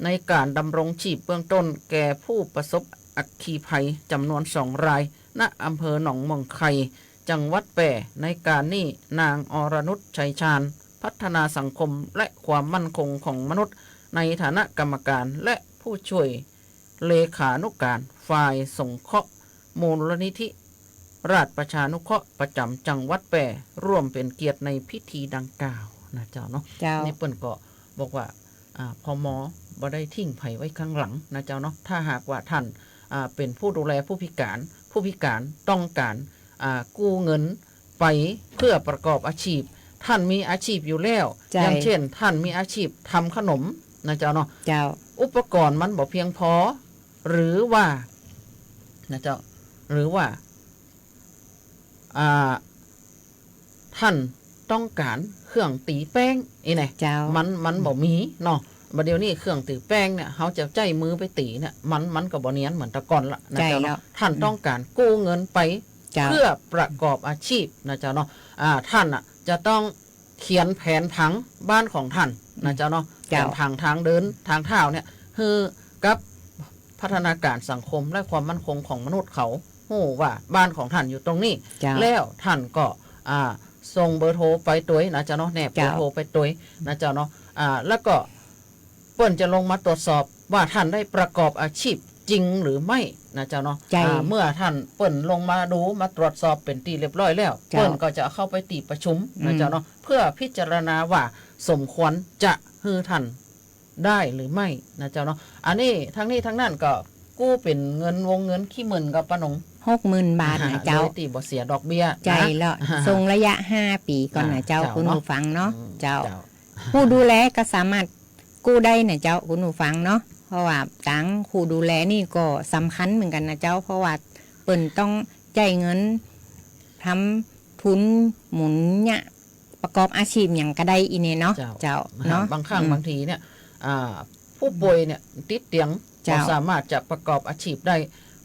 ในการดำรงชีพเบื้องต้นแก่ผู้ประสบอัคคีภัยจำนวน2 รายณอำเภอหนองม่วงไข่จังหวัดแปร่ในการนี้นางอรนุชชัยชาญพัฒนาสังคมและความมั่นคงของมนุษย์ในฐานะกรรมการและผู้ช่วยเลขานุการฝ่ายสงเคราะห์มูลนิธิ ราชประชานุเคราะห์ประจำจังหวัดแปรร่วมเป็นเกียรติในพิธีดังกล่าวนะเจ้าเนาะนี่เปิ้นก็บอกว่าพมบ่ได้ทิ้งไผไว้ข้างหลังนะเจ้าเนาะถ้าหากว่าท่านเป็นผู้ดูแลผู้พิการต้องการกู้เงินไปเพื่อประกอบอาชีพท่านมีอาชีพอยู่แล้วอย่างเช่นท่านมีอาชีพทำขนมนะเจ้าเนาะอุปกรณ์มันบ่เพียงพอหรือว่านะเจ้าหรือว่าท่านต้องการเครื่องตีแป้งนี่ไงมันบ่มีเนาะบัดเดี๋ยวนี้เครื่องตีแป้งเนี่ยเขาจะใจมือไปตีเนี่ยมันก็บ่เนียนเหมือนแต่ก่อนละนะเจ้าเนาะท่านต้องการกู้เงินไปเพื่อประกอบอาชีพนะเจ้าเนาะท่านจะต้องเขียนแผนผังบ้านของท่านนะเจ้าเนาะแผนผังทางเดินทางเท้าเนี่ยคือกับพัฒนาการสังคมและความมั่นคงของมนุษย์เขาโอ้ว่าบ้านของท่านอยู่ตรงนี้แล้วท่านก็ส่งเบอร์โทรไปตัวนะเจ้าเนาะแนบเบอร์โทรไปตัวนะเจ้าเนาะแล้วก็เปิ้นจะลงมาตรวจสอบว่าท่านได้ประกอบอาชีพจริงหรือไม่นะเจ้าเนาะเมื่อท่านเปิ้นลงมาดูมาตรวจสอบเป็นที่เรียบร้อยแล้วเปิ้นก็จะเข้าไปตีประชุมนะเจ้าเนาะเพื่อพิจารณาว่าสมควรจะให้ท่านได้หรือไม่นะเจ้าเนาะอันนี้ทั้งนี้ทั้งนั้นก็กู้เป็นเงินวงเงินขี้หมื่นกับป้านง60,000 บาทนะเจ้าตีบ่เสียดอกเบี้ยใจแล้วทรงระยะ5 ปีก่อนนะเจ้าคุณผู้ฟังเนาะเจ้าผู้ดูแลก็สามารถกู้ได้นะเจ้าคุณผู้ฟังเนาะเพราะว่าตังผู้ดูแลนี่ก็สำคัญเหมือนกันนะเจ้าเพราะว่าเปิ้นต้องจ่ายเงินทำทุนหมุนเนี่ยประกอบอาชีพอย่างก็ได้อีเนี่ยเนาะเจ้าเนาะบางครั้งบางทีเนี่ยผู้ป่วยเนี่ยติดเตียงก็สามารถจะประกอบอาชีพได้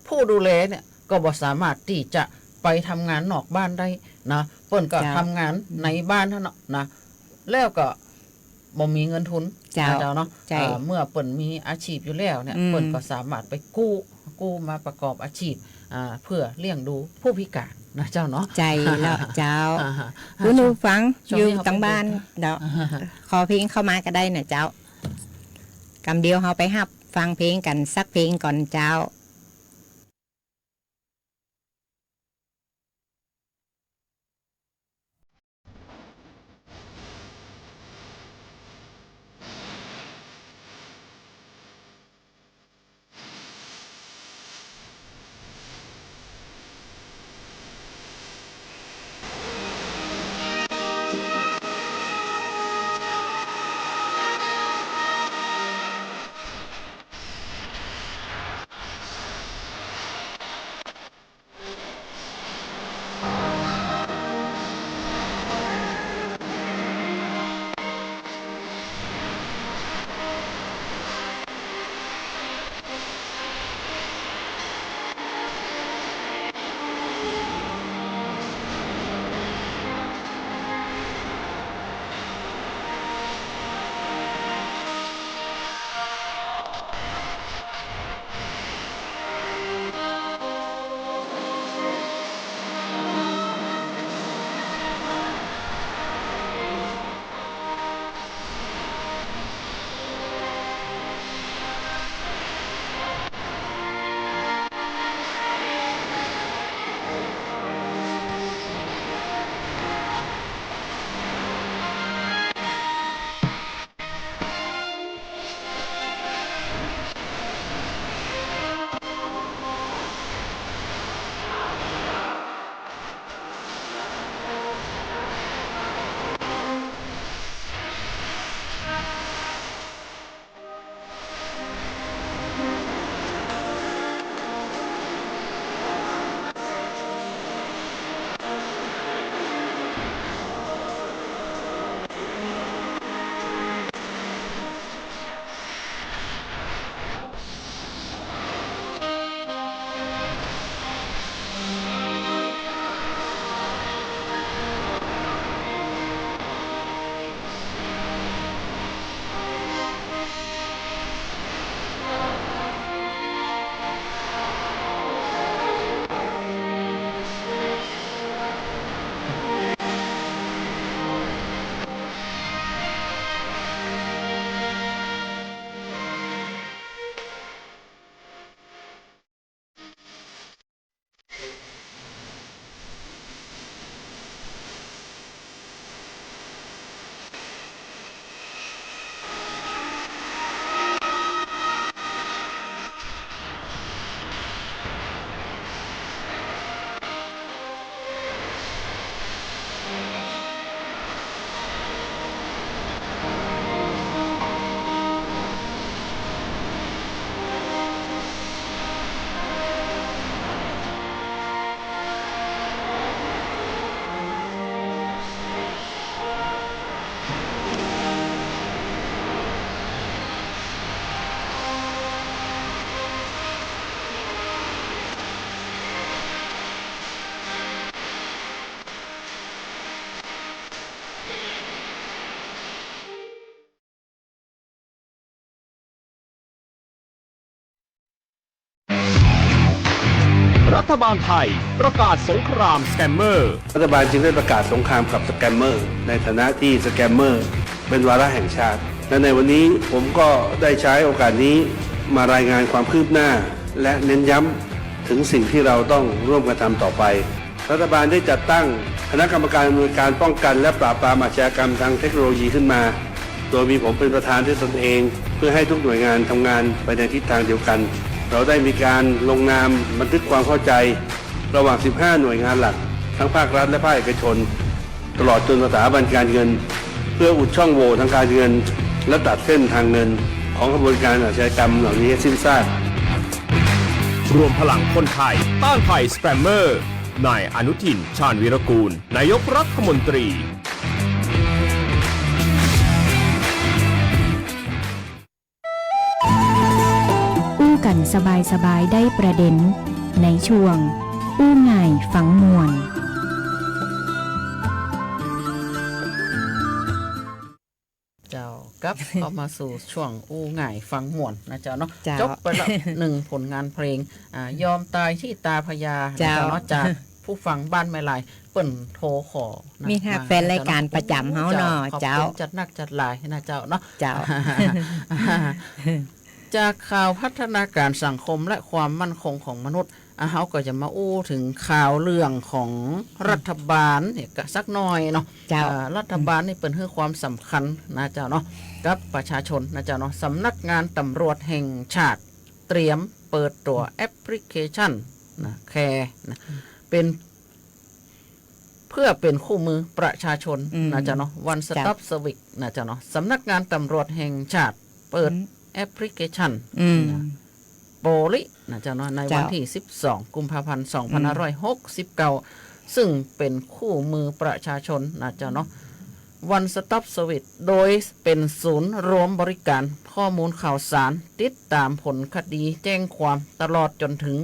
ผู้ดูแลเนี่ยก็บ่สามารถที่จะไปทำงานนอกบ้านได้นะเปิ้นก็ทำงานในบ้านเท่านั้นนะแล้วก็บ่มีเงินทุนเจ้าเนาะเมื่อเปิ้นมีอาชีพอยู่แล้วเนี่ยเปิ้นก็สามารถไปกู้มาประกอบอาชีพเพื่อเลี้ยงดูผู้พิการนะเจ้าเนาะใจแล้วเจ้าคุณผู้ฟังอยู่ตั้งบ้านเดี๋ยวขอเพลงเข้ามาก็ได้นะเจ้ากำเดียวเฮาไปฮับฟังเพลงกันสักเพลงก่อนเจ้า รัฐบาลไทยประกาศสงครามสแกมเมอร์รัฐบาลจึงได้ประกาศสงครามกับสแกมเมอร์ในฐานะที่สแกมเมอร์เป็นวาระแห่งชาติและในวันนี้ผมก็ได้ใช้โอกาสนี้มารายงานความคืบหน้าและเน้นย้ำถึงสิ่งที่เราต้องร่วมกันทำต่อไปรัฐบาลได้จัดตั้งคณะกรรมการดำเนินการป้องกันและปราบปรามอาชญากรรมทางเทคโนโลยีขึ้นมาโดยมีผมเป็นประธานด้วยตนเองเพื่อให้ทุกหน่วยงานทำงานไปในทิศทางเดียวกันเราได้มีการลงนามบันทึกความเข้าใจระหว่าง 15 หน่วยงานหลักทั้งภาครัฐและภาคเอกชนตลอดจนสถาบันการเงินเพื่ออุดช่องโหว่ทางการเงินและตัดเส้นทางเงินของกระบวนการอาชญากรรมเหล่านี้ให้สิ้นซากรวมพลังคนไทยต้านภัยสแปมเมอร์นายอนุทิน ชาญวีรกูลนายกรัฐมนตรีอู้กันสบายๆได้ประเด็นในช่วงอู้ง่ายฝังมวลเจ้ากับเข้ามาสู่ช่วงอู้ง่ายฟังม่วนนะเจ้าเนาะจบไปแล้ว1ผลงานเพลงยอมตายที่ตาพญาเจ้าเนาะจากผู้ฟังบ้านไม่ลายเปิ่นโทรขอมีแฟนรายการประจำเฮาเนาะเจ้าจัดนักจัดหลายนะเจ้าเนาะเจ้าจากข่าวพัฒนาการสังคมและความมั่นคงของมนุษย์เฮาก็จะมาอู้ถึงข่าวเรื่องของรัฐบาลเนี่ยก็สักหน่อยเนาะรัฐบาลนี่เป็นเรื่องความสำคัญนะเจ้าเนาะกับประชาชนนะเจ้าเนาะสำนักงานตำรวจแห่งชาติเตรียมเปิดตัวแอปพลิเคชันนะแคร์นะเป็นเพื่อเป็นคู่มือประชาชนนะเจ้าเนาะ One Stop Service นะเจ้าเนาะสำนักงานตำรวจแห่งชาติเปิดแอปพลิเคชันโปลินะเจ้าเนาะในวันที่12กุมภาพันธ์2569ซึ่งเป็นคู่มือประชาชนนะเจ้าเนาะ One Stop Service โดยเป็นศูนย์รวมบริการข้อมูลข่าวสารติดตามผลคดีแจ้งความตลอดจนถึง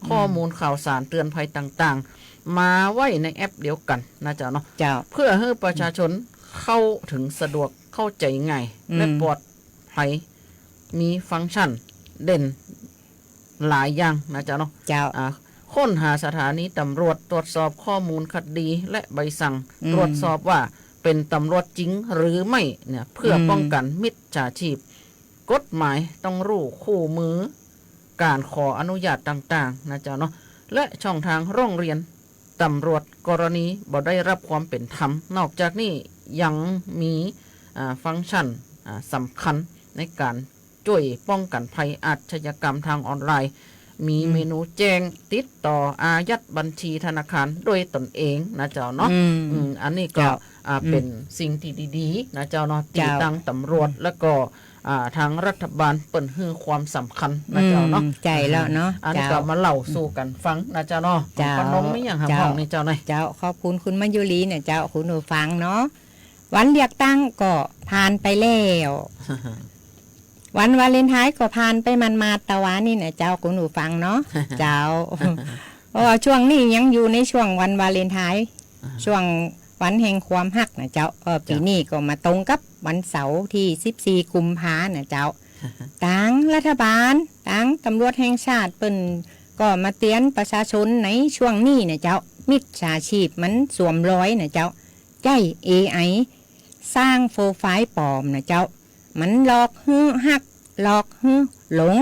ข้อมูลข่าวสารเตือนภัยต่างๆมาไว้ในแอปเดียวกันนะเจ้าเนาะเพื่อให้ประชาชนเข้าถึงสะดวกเข้าใจง่ายและปลอดภัยมีฟังก์ชันเด่นหลายอย่างนะเจ้าเนาะค้นหาสถานีตำรวจตรวจสอบข้อมูลคดีและใบสั่งตรวจสอบว่าเป็นตำรวจจริงหรือไม่เนี่ยเพื่อป้องกันมิจฉาชีพกฎหมายต้องรู้คู่มือการขออนุญาตต่างๆนะเจ้าเนาะและช่องทางร้องเรียนตำรวจกรณีบ่ได้รับความเป็นธรรมนอกจากนี้ยังมีฟังก์ชันสำคัญในการช่วยป้องกันภัยอาชญากรรมทางออนไลน์มีเมนูแจ้งติดต่ออายัดบัญชีธนาคารด้วยตนเองนะเจ้าเนาะอันนี้ก็เป็นสิ่งที่ดีๆนะเจ้าเนาะที่ตั้งตำรวจแล้วก็ทางรัฐบาลเปิ่นให้ความสำคัญนะเจ้าเนาะใจแล้วเนาะอันนี้ก็มาเล่าสู่กันฟังนะเจ้าเนาะปนมไม่อย่างห้องนี่เจ้าหน่อยเจ้าขอบคุณคุณมัญยุรีเนี่ยเจ้าคุณหนูฟังเนาะวันเลือกตั้งก็ผ่านไปแล้ววันวาเลนไทน์ก็ผ่านไปมันมาตะวันนี่เนี่ยเจ้าคุณหนูฟังเนาะเจ้าเพราะว่าช่วงนี้ยังอยู่ในช่วงวันวาเลนไทน์ช่วงวันแห่งความฮักนะเจ้าปีนี้ก็มาตรงกับวันเสาร์ที่14กุมภาพันธ์นะเจ้าตั้งรัฐบาลตั้งตำรวจแห่งชาติเปิ้นก็มาเตือนประชาชนในช่วงนี้นะเจ้ามิจฉาชีพมันสวมรอยนะเจ้าใจ AI สร้างโปรไฟล์ปลอมนะเจ้ามันหลอกฮื้อฮักหลอกฮื้อหลง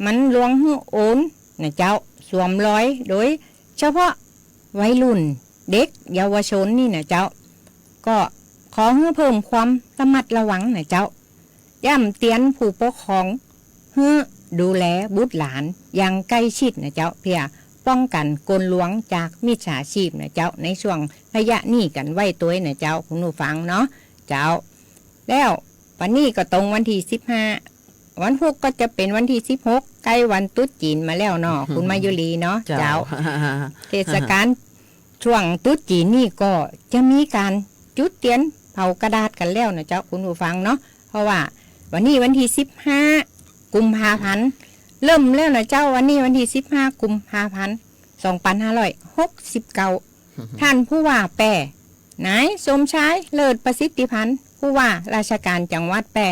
มันลวงฮื้อโอนนะเจ้าสวมรอยโดยเฉพาะวัยรุ่นเด็กเยาวชนนี่นะเจ้าก็ขอให้เพิ่มความระมัดระวังนะเจ้าย่ำเตือนผู้ปกครองให้ดูแลบุตรหลานอย่างใกล้ชิดนะเจ้าเพื่อป้องกันกลลวงจากมิจฉาชีพนะเจ้าในช่วงระยะนี้กันไว้ตัวนะเจ้าคุณผู้ฟังเนาะเจ้าแล้ววันนี้ก็ตรงวันที่15วันพุธก็จะเป็นวันที่16ใกล้วันตรุษจีนมาแล้วเนาะคุณมายุรีเนาะเจ้าเทศกาลช่วงตรุษจีนนี่ก็จะมีการจุดเทียนเผากระดาษกันแล้วนะเจ้าคุณผู้ฟังเนาะเพราะว่าวันนี้วันที่15กุมภาพันธ์เริ่มแล้วนะเจ้าวันนี้วันที่15กุมภาพันธ์2569ท่านผู้ว่าแปรนายสมชายเลิศประสิทธิพันธ์ผู้ว่าราชการจังหวัดแปร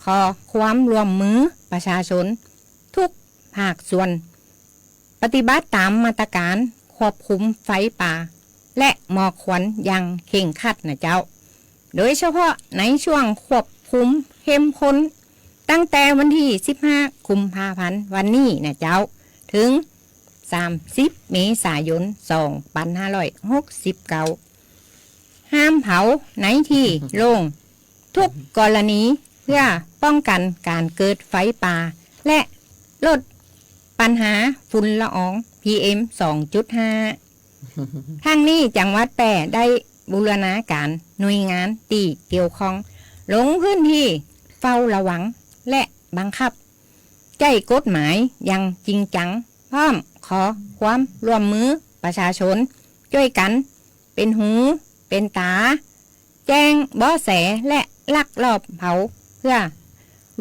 ขอความร่วมมือประชาชนทุกภาคส่วน ปฏิบัติตามมาตรการควบคุมไฟป่าและหมอกควันอย่างเคร่งครัดนะเจ้าโดยเฉพาะในช่วงควบคุมเข้มข้นตั้งแต่วันที่15กุมภาพันธ์วันนี้นะเจ้าถึง30เมษายน2569ห้ามเผาในที่โล่งทุกกรณีเพื่อป้องกันการเกิดไฟป่าและลดปัญหาฝุ่นละออง PM 2.5 ทั้งนี้จังหวัดแพร่ได้บูรณาการหน่วยงานที่เกี่ยวข้องลงพื้นที่เฝ้าระวังและบังคับใช้กฎหมายอย่างจริงจังพร้อมขอความร่วมมือประชาชนช่วยกันเป็นหูเป็นตาแจ้งเบาะแสและลักลอบเผาเพื่อ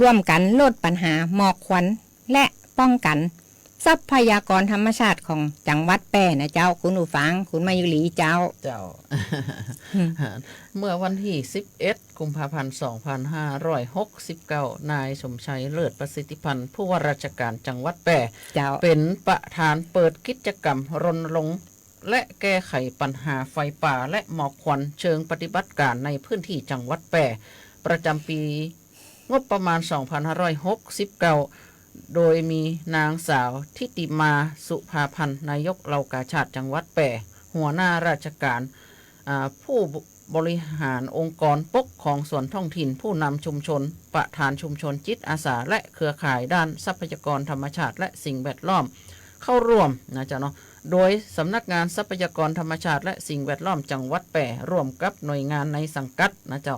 ร่วมกันลดปัญหาหมอกควันและป้องกันทรัพยากรธรรมชาติของจังหวัดแพร่นะเจ้าคุณผู้ฟังคุณมายุรีเจ้า เมื่อวันที่11กุมภาพันธ์2569นายสมชัยเลิศประสิทธิพันธ์ผู้ว่าราชการจังหวัดแพร่เป็นประธานเปิดกิจกรรมรณรงค์และแก้ไขปัญหาไฟป่าและหมอกควันเชิงปฏิบัติการในพื้นที่จังหวัดแพร่ประจำปีงบประมาณ2569โดยมีนางสาวทิติมาสุภาพันธ์นายกเหล่ากาชาดจังหวัดแพร่หัวหน้าราชการผู้บริหารองค์กรปกครองส่วนท้องถิ่นผู้นำชุมชนประธานชุมชนจิตอาสาและเครือข่ายด้านทรัพยากรธรรมชาติและสิ่งแวดล้อมเข้าร่วมนะจ๊ะเนาะโดยสำนักงานทรัพยากรธรรมชาติและสิ่งแวดล้อมจังหวัดแพร่ร่วมกับหน่วยงานในสังกัดนะเจ้า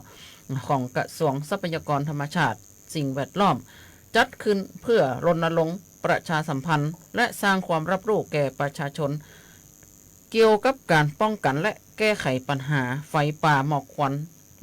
ของกระทรวงทรัพยากรธรรมชาติสิ่งแวดล้อมจัดขึ้นเพื่อรณรงค์ประชาสัมพันธ์และสร้างความรับรู้แก่ประชาชนเกี่ยวกับการป้องกันและแก้ไขปัญหาไฟป่าหมอกควัน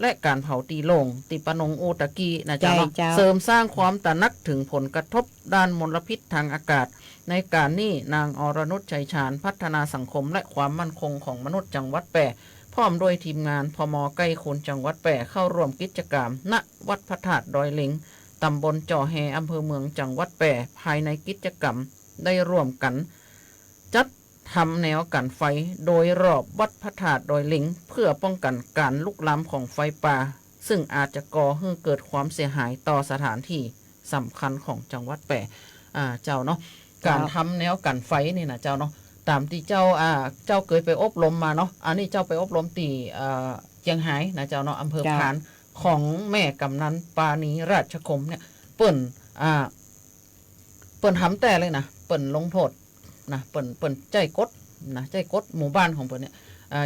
และการเผาตีโล่งติปะนงโอตะกีนะจ๊ะเสริมสร้างความตระหนักถึงผลกระทบด้านมลพิษทางอากาศในการนี้นางอรนุชชัยชาญพัฒนาสังคมและความมั่นคงของมนุษย์จังหวัดแพร่พร้อมโดยทีมงานพม.ใกล้คนจังหวัดแพร่เข้าร่วมกิจกรรมณวัดพระธาตุดอยเล็งตำบลจ่อแฮอำเภอเมืองจังหวัดแพร่ภายในกิจกรรมได้ร่วมกันจัดทำแนวกันไฟโดยรอบวัดพระธาตุดอยเล็งเพื่อป้องกันการลุกลามของไฟป่าซึ่งอาจจะก่อให้เกิดความเสียหายต่อสถานที่สำคัญของจังหวัดแพร่เจ้าเนาะการทำแนวกันไฟนี่นะเจ้าเนาะตามที่เจ้าเคยไปอบรมมาเนาะอันนี้เจ้าไปอบรมตีเจียงไฮ้นะเจ้าเนาะอำเภอพานของแม่กำนันปานีราชคมเนี่ยเปิ่นทำแต่เลยนะเปิ่นลงโทษนะเปิ่นใจกดนะใจกดหมู่บ้านของเปิ่นเนี่ย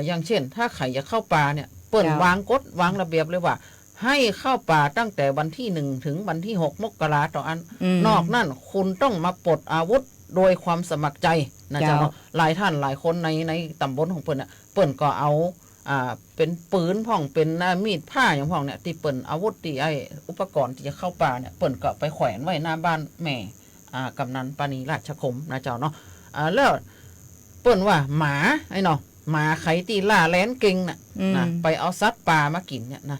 อย่างเช่นถ้าใครอยากเข้าป่าเนี่ยเปิ่นวางกฎวางระเบียบเลยว่าให้เข้าป่าตั้งแต่วันที่1ถึงวันที่6 มกราต่ออันนอกนั่นคุณต้องมาปลดอาวุธโดยความสมัครใจนะจ๊ะหลายท่านหลายคนในตำบลของเปิ่นเปิ่นก็เอาเป็นปืนพ่องเป็นมีดผ้าอย่างพ่องเนี่ยที่เปิ่นอาวุธที่ไออุปกรณ์ที่จะเข้าป่าเนี่ยเปิ่นก็ไปแขวนไว้หน้าบ้านแม่กำนันปานีราชคมนะเจ้าเนาะแล้วเปิ่นว่าหมาไอ้เนาะหมาไขตีล่าแลนเก่งน่ะนะไปเอาซัดปลามากินเนี่ยนะ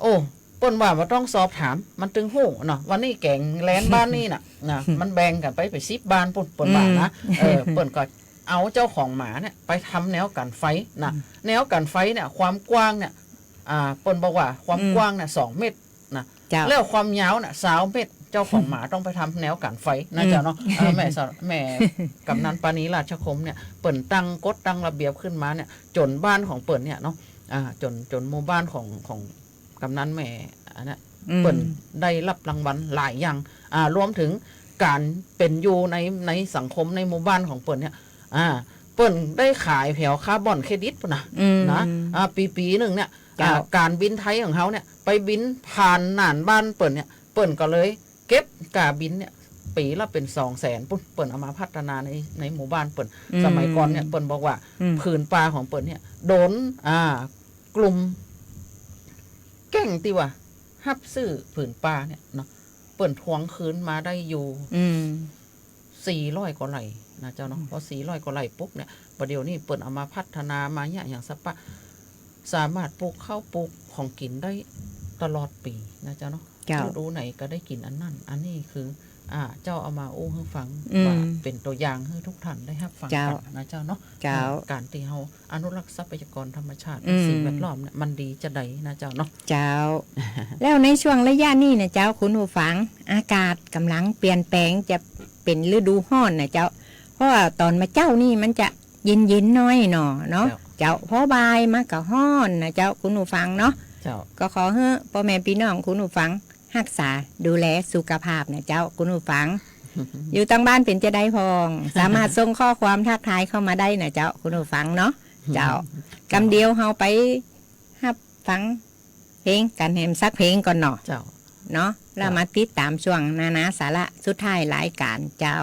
โอ้เปิ่นว่ามันต้องสอบถามมันตึงหู้เนาะวันนี้แกงแลนบ้านนี่น่ะนะมันแบ่งกันไป10 บ้านปุ่นเปิ่นว่านะเปิ่นก็เอาเจ้าของหมาเนี่ยไปทำแนวกันไฟนะแนวกันไฟเนี่ยความกว้างเนี่ยเปิ่นบอกว่าความกว้างเนี่ย2 เมตรนะแล้วความยาวเนี่ย3 เมตรเจ้าของหมาต้องไปทำแนวกันไฟนะเจ้าเนาะแม่กำนันปานีราชคมเนี่ยเปิ่นตั้งกฎตั้งระเบียบขึ้นมาเนี่ยจนบ้านของเปิ่นเนี่ยเนาะจนหมู่บ้านของกำนันแม่เนี่ยเปิ่นได้รับรางวัลหลายอย่างรวมถึงการเป็นอยู่ในสังคมในหมู่บ้านของเปิ่นเนี่ยเปิ่นได้ขายแผวคาร์บอนเครดิตนะปีหนึ่งเนี่ยการบินไทยของเขาเนี่ยไปบินผ่านน่านบ้านเปิ่นเนี่ยเปิ่นก็เลยเก็บกาบินเนี่ยปีละเป็น200,000ปุ๊บเปิ่นเอามาพัฒนาในหมู่บ้านเปิ่นสมัยก่อนเนี่ยเปิ่นบอกว่าผืนป่าของเปิ่นเนี่ยโดนกลุ่มแก่งที่ว่าฮับซื้อผืนป่าเนี่ยเนาะเปิ่นทวงคืนมาได้อยู่400 กว่าไร่นะเจ้าเนาะพอ400 กว่าไร่ปุ๊บเนี่ยประเดี๋ยวนี้เปิ่นเอามาพัฒนามาอย่างสปะสามารถปลูกข้าวปลูกของกินได้ตลอดปีนะเจ้าเนาะฤดูไหนก็ได้กินอันนั้นอันนี้คือ เจ้าเอามาอู้ให้ฟังว่าเป็นตัวอย่างให้ทุกท่านได้รับฟังกันนะเจ้าเนาะการที่เฮาอนุรักษ์ทรัพยากรธรรมชาติสิ่งแวดล้อมเนี่ยมันดีจะใดนะเจ้าเนาะเจ้า แล้วในช่วงระยะนี้นะเจ้าคุณผู้ฟังอากาศกำลังเปลี่ยนแปลงจะเป็นฤดูร้อนนะเจ้าเพราะว่าตอนมาเจ้านี่มันจะเย็นๆน้อยหน่อเนาะเจ้าพอบ่ายมาก็ร้อนนะเจ้าคุณผู้ฟังเนาะก็ขอให้พ่อแม่พี่น้องคุณผู้ฟังรักษาดูแลสุขภาพนะเจ้าคุณผู้ฟัง อยู่ตั้งบ้านเป็นจะได้พองสามารถส่งข้อความทักทายเข้ามาได้นะเจ้าคุณผู้ฟังเนาะเจ้ากำเดียวเฮาไปรับฟังเพลงกันแหมสักเพลงก่อนเนาะเนาะแล้วมาติดตามช่วงนาสาระสุดท้ายรายการเจ้า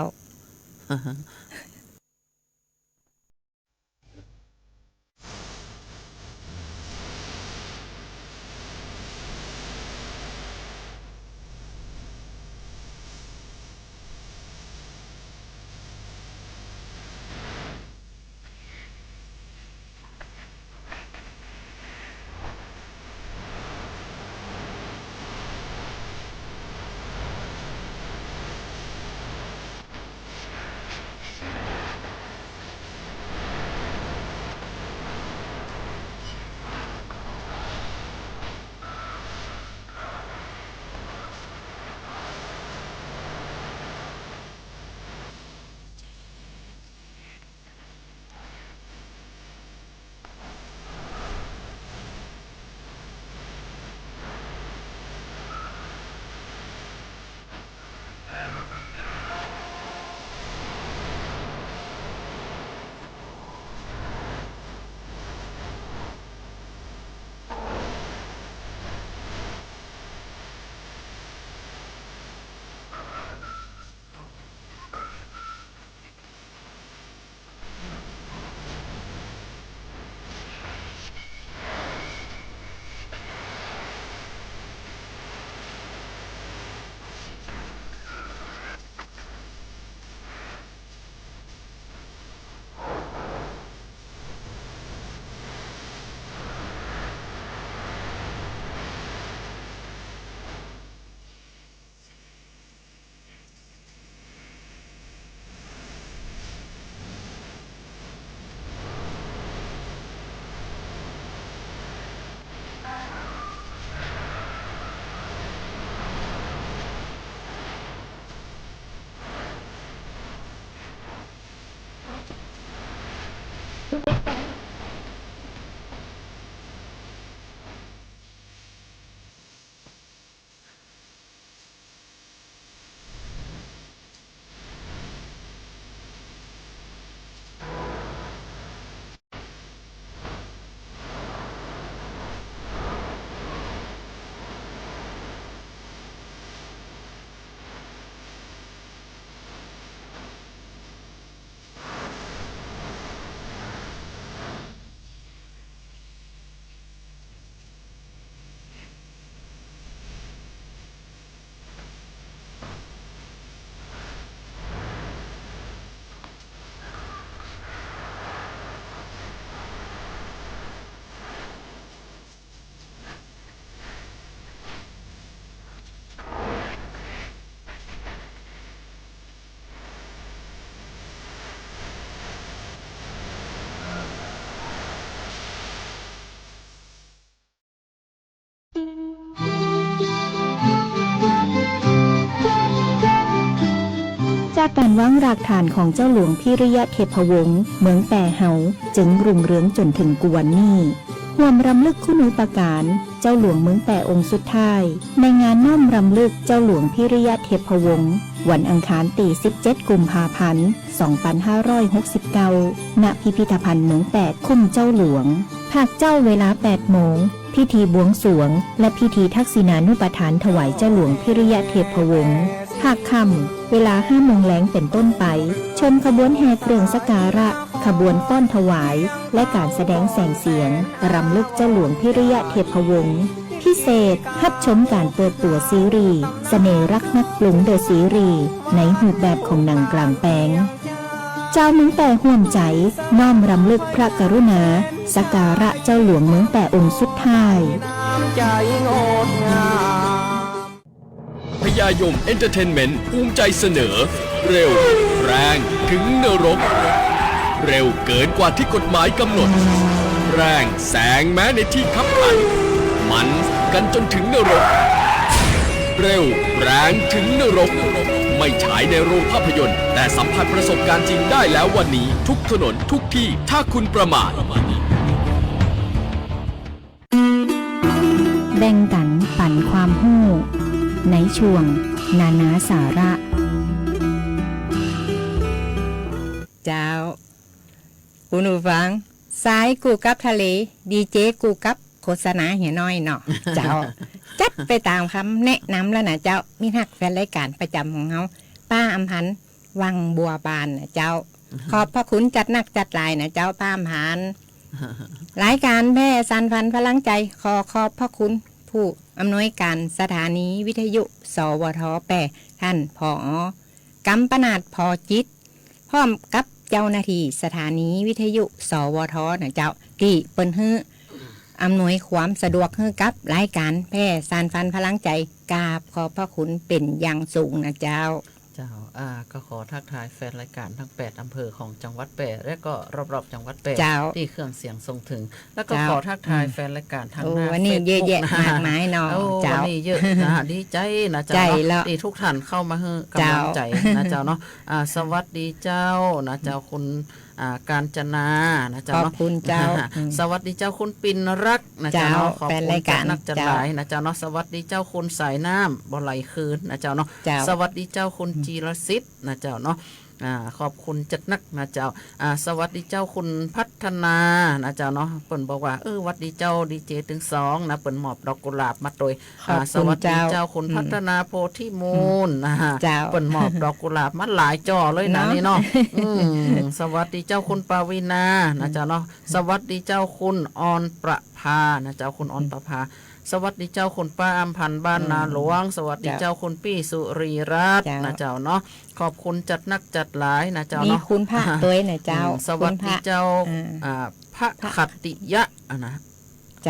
จากการวางรากฐานของเจ้าหลวงพิริยะเทพวงศ์เมืองแปเหาจึงรุ่งเรืองจนถึงกวนนี้ร่วมรำลึกคุณูปการเจ้าหลวงเมืองแปองค์สุดท้ายในงานน้อมรำลึกเจ้าหลวงพิริยะเทพวงศ์วันอังคารที่17 กุมภาพันธ์ 2569 ณ พิพิธภัณฑ์เมืองแปคุ้มเจ้าหลวงภาคเจ้าเวลา 8 โมงพิธีบวงสรวงและพิธีทักษิณานุปทานถวายเจ้าหลวงพิริยะเทพวงศ์ภาคค่ำเวลา 5 โมงแลงเป็นต้นไปชมขบวนแห่เครื่องสักการะขบวนฟ้อนถวายและการแสดงแสงเสียงรำลึกเจ้าหลวงพิริยะเทพวงศ์พิเศษรับชมการเปิดตัวซีรีส์เสน่ห์รักนักปรุงเดอะซีรีส์ในรูปแบบของหนังกลางแปลงเจ้าเมืองแต่ห่วมใจน้อมรำลึกพระกรุณาสักการะเจ้าหลวงเมืองแต่องค์สุดท้ายใจงดงาม พญายมเอนเตอร์เทนเมนต์ภูมิใจเสนอเร็วแรงถึงนรกเร็วเกินกว่าที่กฎหมายกำหนดแรงแสงแม้ในที่คับขันมันกันจนถึงนรกเร็วแรงถึงนรกไม่ฉายในโรงภาพยนตร์แต่สัมผัสประสบการณ์จริงได้แล้ววันนี้ทุกถนนทุกที่ถ้าคุณประมาทแบ่งกันปั่นความหู้ในช่วงนานาสาระเจ้าคุณผู้ฟังสายกูกับทะเลดีเจกูกับโฆษณาเหี่ยน้อยเนาะเจ้า จัดไปตามคำแนะนำแล้วนะเจ้ามีนักแฟนรายการประจำของเขาป้าอำพันธ์วังบัวบานนะเจ้า ขอบพระคุณจัดนักจัดลายนะเจ้าป้าอำพันธ์รายการแพร่สันพันพลังใจขอบพระคุณผู้อำนวยการสถานีวิทยุสวท8ท่านผอกำปนาดพอจิตพร้อมกับเจ้าหน้าที่สถานีวิทยุสวทนะเจ้าที่เปิ้นฮื้ออำนวยความสะดวกให้กับรายการแพร่สานฟันพลังใจกราบขอบพระคุณเป็นอย่างสูงนะเจ้าก็ขอทักทายแฟนรายการทั้ง8อำเภอของจังหวัด8และก็รอบๆจังหวัด8ที่เครื่องเสียงส่งถึงแล้วก็ขอทักทายแฟนรายการทางหน้า วันนี้เยอะแยะมากมายเนาะเจ้าวันนี้เยอะนะดีใจนะเจ้าเนาะที่ทุกท่านเข้ามาให้กำลังใจนะเจ้าเนาะสวัสดีเจ้านะเจ้าคุณการจนานะเจ้า ขอบคุณเจ้า สวัสดีเจ้าคุณปิ่นรักนะเจ้าขอบคุณจากนักจัดหลายนะเจ้าเนาะสวัสดีเจ้าคุณสายน้ำบ่ไหลคืนนะเจ้าเนาะสวัสดีเจ้าคุณจีรศิษฐ์นะเจ้าเนาะขอบคุณจัดนักนะเจ้าสวัสดีเจ้าคุณพัฒนานะเจ้าเนาะเปิ่นบอกว่าวัดดีเจ้าดีเจถึง2นะเปิ่นมอบดอกกุหลาบมาโดยสวัสดีเจ้าคุณพัฒนาโพธิมูลนะฮะเปิ่นมอบดอกกุหลาบมาหลายจ่อเลยนะนี่เนาะสวัสดีเจ้าคุณปาวินานะเจ้าเนาะสวัสดีเจ้าคุณออนประภานะเจ้าคุณออนประภาสวัสดีเจ้าคุณป้าอำพันธ์บ้านนาหลวงสวัสดีเจ้าคุณปี้สุรีรัตน์นะเจ้าเนาะขอบคุณจัดนักจัดหลายนะเจ้าเนาะมีคุณพระตัวนะเจ้าสวัสดีเจ้าพระขัตติยะนะ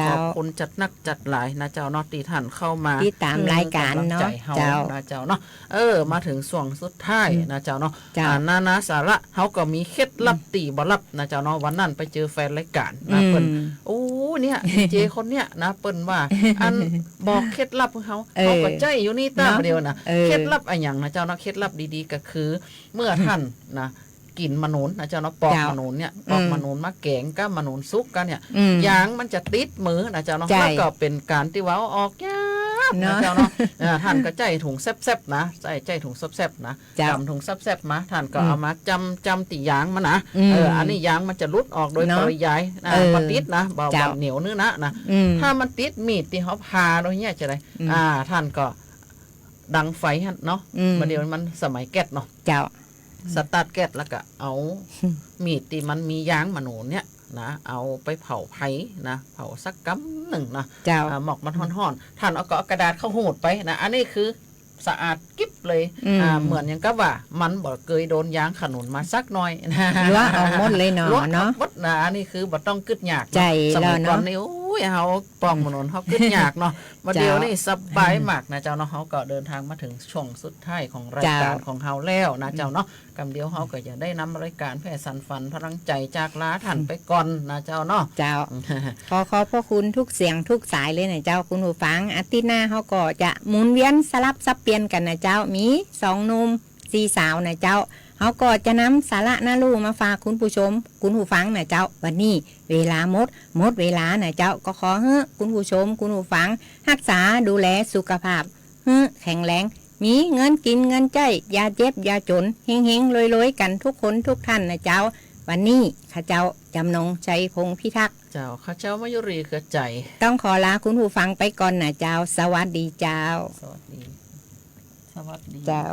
ขอบคุณจัดนักจัดหลายนะเจ้าเนาะตีท่านเข้ามาที่ตามรายการเนาะเจ้านะเจ้าเนาะมาถึงช่วงสุดท้ายนะเจ้าเนาะนานาสาระเขาก็มีเคล็ดลับตีบ่ลับนะเจ้าเนาะวันนั้นไปเจอแฟนรายการนะเปิ้นเนี่ยเจคนเนี้ยนะเปิ้นว่าอันบอกเคล็ดลับของเขาก็ใจอยู่นี่ตาเดียวนะเคล็ดลับอะไรอย่างนะเจ้าเนาะเคล็ดลับดีๆก็คือเมื่อท่านนะกินมะนุนนะเจ้าเนาะปอกมะนุนเนี่ยปอกมะนุนมาแกงกับมะนุนซุกกันเนี่ยยางมันจะติดมือนะเจ้าเนาะแล้วก็เป็นการที่ว่าออกยากนะเจ้าเนาะท่านก็ใจถุงแซ่บๆนะใจถุงแซ่บๆนะจำถุงแซ่บๆมาท่านก็เอามาจำติยางมันนะอันนี้ยางมันจะลุดออกโดยปริยายปฏิดนะเบาเหนียวเนื้อนะถ้ามันติดมีดที่เขาพาโดยเนี่ยจะไรท่านก็ดังไฟเนาะมาเดี๋ยวมันสมัยแก๊สเนาะสตาร์ทแก๊สแล้วก็เอามีดที่มันมียางมะนุนเนี่ยนะเอาไปเผาไผ่นะเผาสักกำหนึ่งนะหมอกมันห่อนๆท่านเอาก็กระดาษเข้าหูดไปนะอันนี้คือสะอาดกิ๊บเลยเหมือนอย่างกับว่ามันบ่เคยโดนยางขนุนมาสักหน่อยนะว่าเอาหมดเลยเนาะหมดนะอันนี้คือบ่ต้องกึดยากใจสมัยก่อนนี่เขาปองมนุนเขากึดยากเนาะมาเดียวนี่สบายมากนะเจ้าเนาะเขาก็เดินทางมาถึงช่วงสุดท้ายของรายการของเขาแล้วนะเจ้าเนาะกำเดียวเขาก็จะได้นำรายการแพร่สันฟันพลังใจจากลาท่านไปก่อนนะเจ้าเนาะเจ้าขอบพระคุณทุกเสียงทุกสายเลยนะเจ้าคุณผู้ฟังอาทิตย์หน้าเขาก็จะหมุนเวียนสลับซับเปลี่ยนกันนะเจ้ามี2 หนุ่ม4 สาวนะเจ้าเขาก็จะนำสาระน่ารู้มาฝากคุณผู้ชมคุณผู้ฟังนะเจ้าวันนี้เวลาหมดเวลานะเจ้าก็ขอให้คุณผู้ชมคุณผู้ฟังรักษาดูแลสุขภาพแข็งแรงมีเงินกินเงินใจอย่าเจ็บอย่าจนเฮงๆรวยๆกันทุกคนทุกท่านนะเจ้าวันนี้ข้าเจ้าจำนงใจพงพิทักษ์เจ้าข้าเจ้ามายุรีเกิดใจต้องขอลาคุณผู้ฟังไปก่อนนะเจ้าสวัสดีเจ้าสวัสดีเจ้า